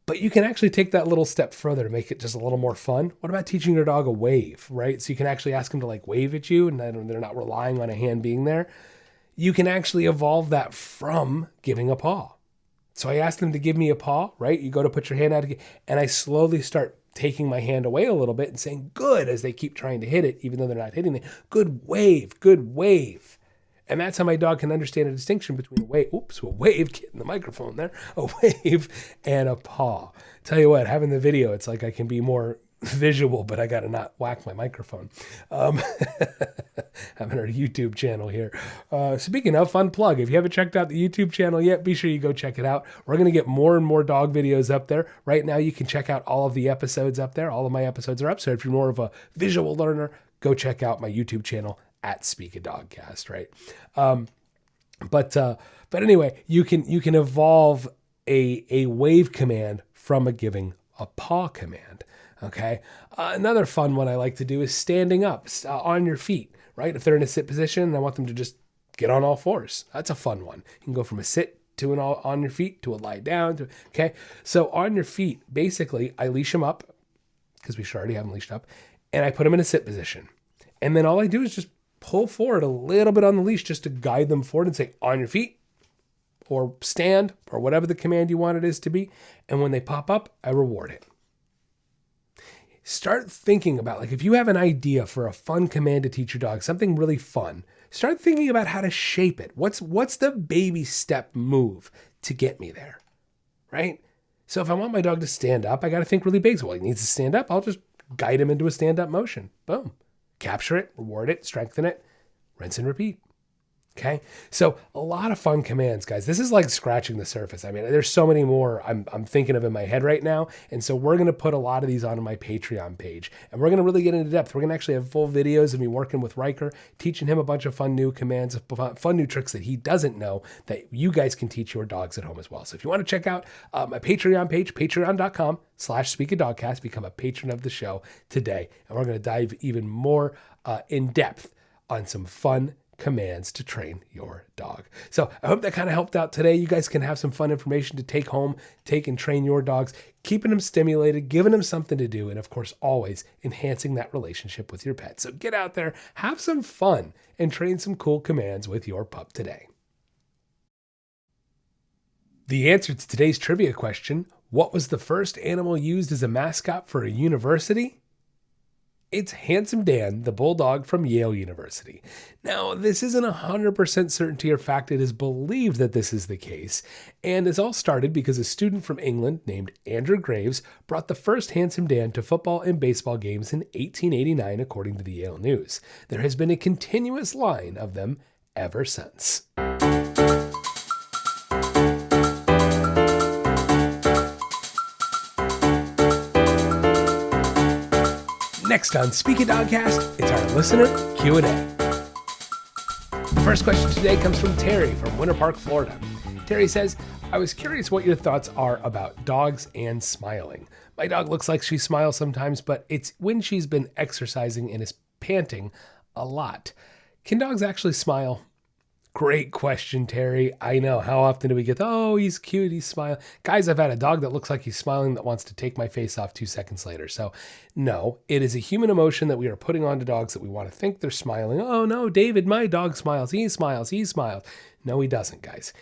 but you can actually take that little step further to make it just a little more fun. What about teaching your dog a wave, right? So you can actually ask them to like wave at you and then they're not relying on a hand being there. You can actually evolve that from giving a paw. So I ask them to give me a paw, right? You go to put your hand out again, and I slowly start taking my hand away a little bit and saying, good, as they keep trying to hit it, even though they're not hitting it. Good wave, good wave. And that's how my dog can understand a distinction between a wave, getting the microphone there, a wave and a paw. Tell you what, having the video, it's like I can be more visual, but I got to not whack my microphone. Having our YouTube channel here. Speaking of, fun plug, if you haven't checked out the YouTube channel yet, be sure you go check it out. We're going to get more and more dog videos up there. Right now, you can check out all of the episodes up there. All of my episodes are up. So if you're more of a visual learner, go check out my YouTube channel at Speak a Dogcast, right? But anyway, you can evolve a wave command from giving a paw command. Okay. Another fun one I like to do is standing up on your feet, right? If they're in a sit position, I want them to just get on all fours. That's a fun one. You can go from a sit to an all on your feet to a lie down. Okay. So on your feet, basically, I leash them up because we should already have them leashed up, and I put them in a sit position. And then all I do is just pull forward a little bit on the leash just to guide them forward and say, on your feet, or stand, or whatever the command you want it is to be. And when they pop up, I reward it. Start thinking about, like, if you have an idea for a fun command to teach your dog, something really fun, start thinking about how to shape it. What's the baby step move to get me there, right? So if I want my dog to stand up, I got to think really big. So, well, he needs to stand up. I'll just guide him into a stand-up motion. Boom. Capture it, reward it, strengthen it, rinse and repeat. Okay. So a lot of fun commands, guys. This is like scratching the surface. I mean, there's so many more I'm thinking of in my head right now. And so we're going to put a lot of these onto my Patreon page, and we're going to really get into depth. We're going to actually have full videos of me working with Riker, teaching him a bunch of fun new commands, fun new tricks that he doesn't know that you guys can teach your dogs at home as well. So if you want to check out my Patreon page, patreon.com/speakadogcast, become a patron of the show today. And we're going to dive even more in depth on some fun commands to train your dog. So I hope that kind of helped out today. You guys can have some fun information to take home, take and train your dogs, keeping them stimulated, giving them something to do, and of course, always enhancing that relationship with your pet. So get out there, have some fun, and train some cool commands with your pup today. The answer to today's trivia question, what was the first animal used as a mascot for a university? It's Handsome Dan, the bulldog from Yale University. Now, this isn't 100% certainty or fact. It is believed that this is the case. And this all started because a student from England named Andrew Graves brought the first Handsome Dan to football and baseball games in 1889, according to the Yale News. There has been a continuous line of them ever since. Next on Speak a Dogcast, it's our listener Q&A. The first question today comes from Terry from Winter Park, Florida. Terry says, I was curious what your thoughts are about dogs and smiling. My dog looks like she smiles sometimes, but it's when she's been exercising and is panting a lot. Can dogs actually smile? Great question, Terry. I know. How often do we get, oh, he's cute, he's smiling. Guys, I've had a dog that looks like he's smiling that wants to take my face off 2 seconds later. So no, it is a human emotion that we are putting onto dogs that we want to think they're smiling. Oh no, David, my dog smiles. He smiles. He smiles. No, he doesn't, guys.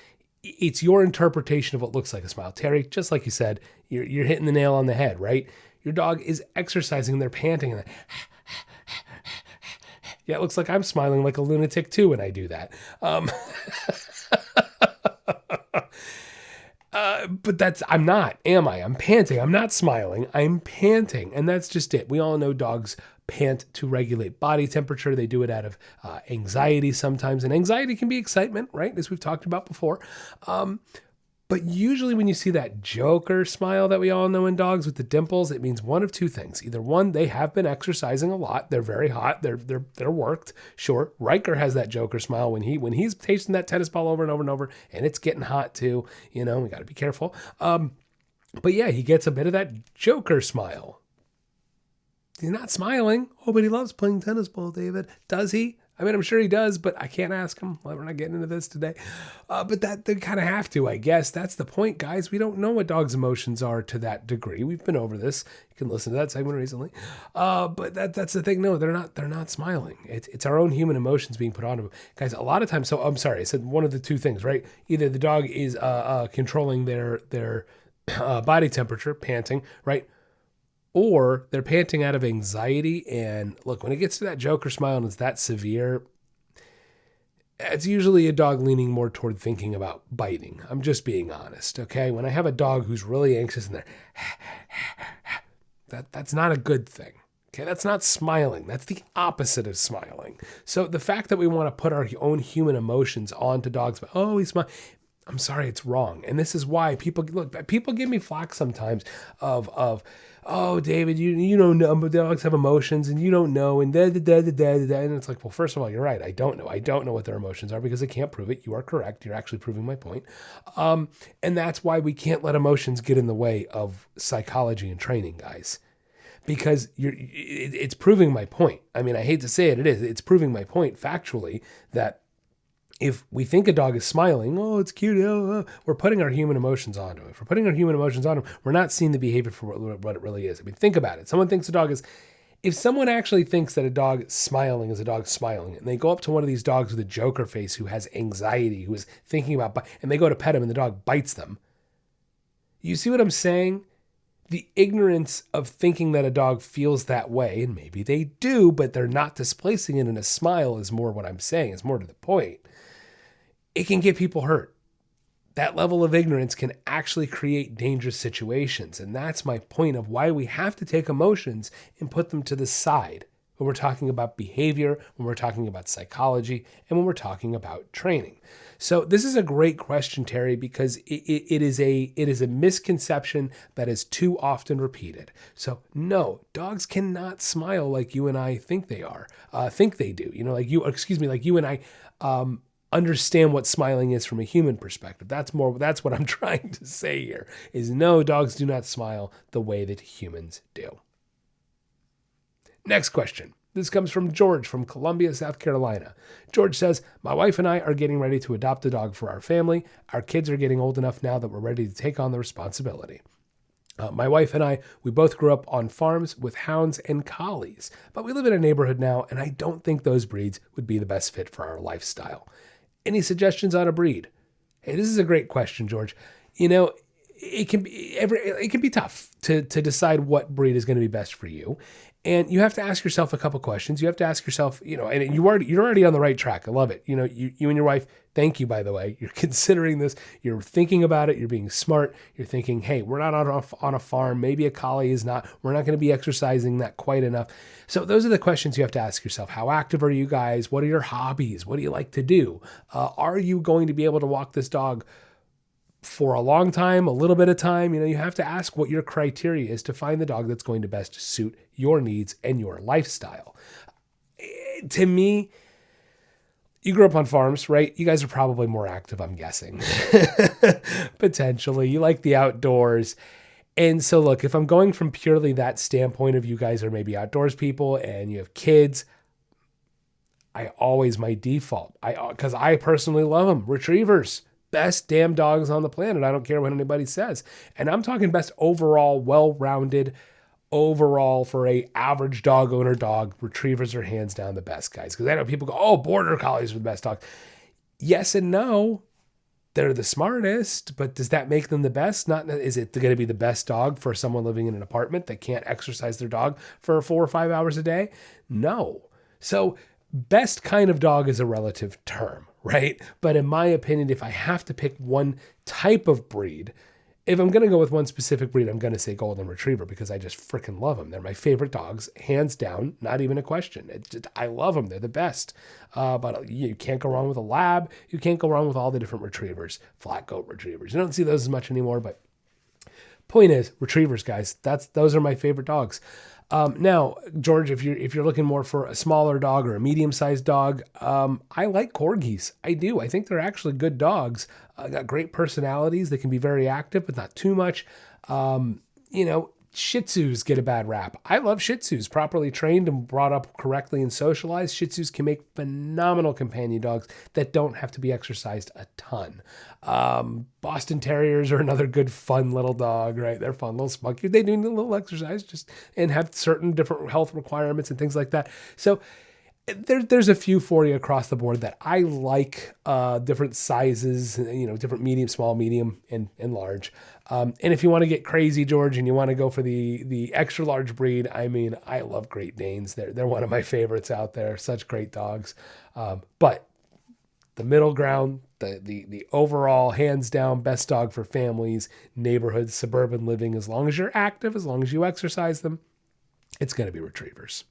It's your interpretation of what looks like a smile. Terry, just like you said, you're hitting the nail on the head, right? Your dog is exercising, they're panting, and yeah, it looks like I'm smiling like a lunatic too when I do that. But I'm not, am I? I'm panting. I'm not smiling. I'm panting. And that's just it. We all know dogs pant to regulate body temperature. They do it out of anxiety sometimes. And anxiety can be excitement, right? As we've talked about before. But usually when you see that Joker smile that we all know in dogs with the dimples, it means one of two things. Either one, they have been exercising a lot. They're very hot. They're worked. Sure. Riker has that Joker smile when he's tasting that tennis ball over and over and over, and it's getting hot too. You know, we got to be careful. But yeah, he gets a bit of that Joker smile. He's not smiling. Oh, but he loves playing tennis ball, David. Does he? I mean, I'm sure he does, but I can't ask him. Well, we're not getting into this today. But they kind of have to, I guess. That's the point, guys. We don't know what dogs' emotions are to that degree. We've been over this. You can listen to that segment recently. But that's the thing. No, they're not smiling. It's our own human emotions being put on them. Guys, a lot of times, so I'm sorry, I said one of the two things, right? Either the dog is controlling their body temperature, panting, right? Or they're panting out of anxiety. And look, when it gets to that Joker smile and it's that severe, it's usually a dog leaning more toward thinking about biting. I'm just being honest, okay? When I have a dog who's really anxious and that's not a good thing. Okay, that's not smiling. That's the opposite of smiling. So the fact that we want to put our own human emotions onto dogs, oh, he's smiling. I'm sorry, it's wrong. And this is why people give me flack sometimes of oh, David, you don't know, but dogs have emotions and you don't know, and and it's like, well, first of all, you're right. I don't know what their emotions are because I can't prove it. You are correct. You're actually proving my point. And that's why we can't let emotions get in the way of psychology and training, guys. Because it's proving my point. I mean, I hate to say it, it's proving my point factually that if we think a dog is smiling, oh, it's cute, we're putting our human emotions onto it. If we're putting our human emotions on them, we're not seeing the behavior for what it really is. I mean, think about it. Someone thinks a dog is, if someone actually thinks that a dog smiling is a dog smiling, and they go up to one of these dogs with a joker face who has anxiety, who is thinking about, and they go to pet him and the dog bites them. You see what I'm saying? The ignorance of thinking that a dog feels that way, and maybe they do, but they're not displacing it in a smile is more what I'm saying. It's more to the point. It can get people hurt. That level of ignorance can actually create dangerous situations. And that's my point of why we have to take emotions and put them to the side when we're talking about behavior, when we're talking about psychology, and when we're talking about training. So this is a great question, Terry, because it is a misconception that is too often repeated. So no, dogs cannot smile like you and I think they do. Like you and I understand what smiling is from a human perspective. That's what I'm trying to say here is no, dogs do not smile the way that humans do. Next question. This comes from George from Columbia, South Carolina. George says, my wife and I are getting ready to adopt a dog for our family. Our kids are getting old enough now that we're ready to take on the responsibility. My wife and I, we both grew up on farms with hounds and collies, but we live in a neighborhood now, and I don't think those breeds would be the best fit for our lifestyle. Any suggestions on a breed? Hey, this is a great question, George. It can be tough to decide what breed is going to be best for you. And you have to ask yourself a couple questions. You have to ask yourself, and you're already on the right track. I love it. You and your wife, thank you, by the way. You're considering this. You're thinking about it. You're being smart. You're thinking, hey, we're not on a farm. Maybe a collie is not. We're not going to be exercising that quite enough. So those are the questions you have to ask yourself. How active are you guys? What are your hobbies? What do you like to do? Are you going to be able to walk this dog for a long time, a little bit of time? You have to ask what your criteria is to find the dog that's going to best suit your needs and your lifestyle. To me, you grew up on farms, right? You guys are probably more active, I'm guessing. Potentially. You like the outdoors. And so look, if I'm going from purely that standpoint of you guys are maybe outdoors people and you have kids, my default, because I personally love them, retrievers. Best damn dogs on the planet. I don't care what anybody says. And I'm talking best overall, well-rounded, overall for a average dog owner dog. Retrievers are hands down the best, guys. Because I know people go, oh, border collies are the best dogs. Yes and no. They're the smartest, but does that make them the best? Is it going to be the best dog for someone living in an apartment that can't exercise their dog for 4 or 5 hours a day? No. So best kind of dog is a relative term, right? But in my opinion, if I have to pick one type of breed, if I'm going to go with one specific breed, I'm going to say Golden Retriever because I just freaking love them. They're my favorite dogs, hands down, not even a question. I love them. They're the best. But you can't go wrong with a Lab. You can't go wrong with all the different retrievers, flat coat retrievers. You don't see those as much anymore, but point is, retrievers, guys, those are my favorite dogs. Now, George, if you're looking more for a smaller dog or a medium-sized dog, I like corgis. I do. I think they're actually good dogs. Got great personalities. They can be very active, but not too much. Shih Tzus get a bad rap. I love Shih Tzus, properly trained and brought up correctly and socialized. Shih Tzus can make phenomenal companion dogs that don't have to be exercised a ton. Boston Terriers are another good, fun little dog, right? They're fun, little spunky. They do need a little exercise and have certain different health requirements and things like that. So there's a few for you across the board that I like, different sizes, different medium, small, medium, and large. And if you want to get crazy, George, and you want to go for the extra large breed, I love Great Danes. They're one of my favorites out there. Such great dogs. But the middle ground, the overall hands down best dog for families, neighborhoods, suburban living. As long as you're active, as long as you exercise them, it's going to be retrievers.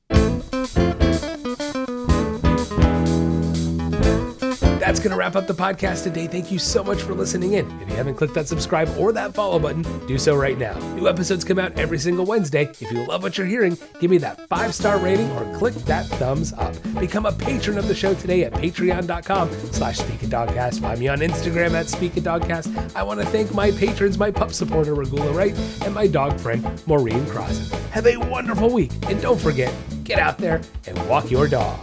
That's going to wrap up the podcast today. Thank you so much for listening in. If you haven't clicked that subscribe or that follow button, do so right now. New episodes come out every single Wednesday. If you love what you're hearing, give me that 5-star rating or click that thumbs up. Become a patron of the show today at patreon.com/SpeakADogcast. Find me on Instagram at SpeakADogcast. I want to thank my patrons, my pup supporter, Regula Wright, and my dog friend, Maureen Crossan. Have a wonderful week. And don't forget, get out there and walk your dog.